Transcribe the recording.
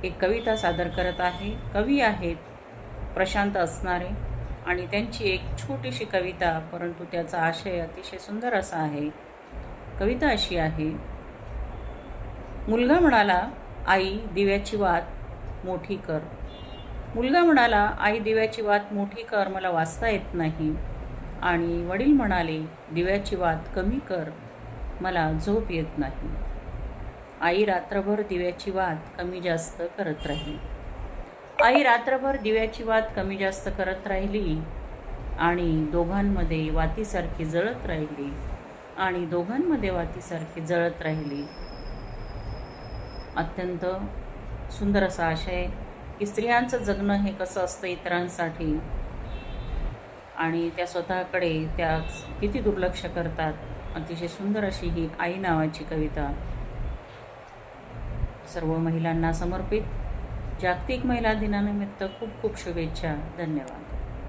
एक कविता सादर करत आहे. कवी आहेत प्रशांत असणारे आणि त्यांची एक छोटीशी कविता, परंतु त्याचा आशय अतिशय सुंदर असा आहे. कविता अशी आहे. मुलगा म्हणाला, आई दिव्याची वात मोठी कर. मुलगा म्हणाला, आई दिव्याची वात मोठी कर, मला वाचता येत नाही. आणि वडील म्हणाले, दिव्याची वात कमी कर, मला झोप येत नाही. आई रात्रभर दिव्याची वात कमी जास्त करत राहिली. आई रात्रभर दिव्याची वात कमी जास्त करत राहिली आणि दोघांमध्ये वातीसारखी जळत राहिली. अत्यंत सुंदर असा आशय की स्त्रियांचं जगणं हे कसं असतं इतरांसाठी आणि त्या स्वतःकडे त्या किती दुर्लक्ष करतात. अतिशय सुंदर अशी ही आई नावाची कविता सर्व महिलांना समर्पित. जागतिक महिला दिनानिमित्त खूप खूप शुभेच्छा. धन्यवाद.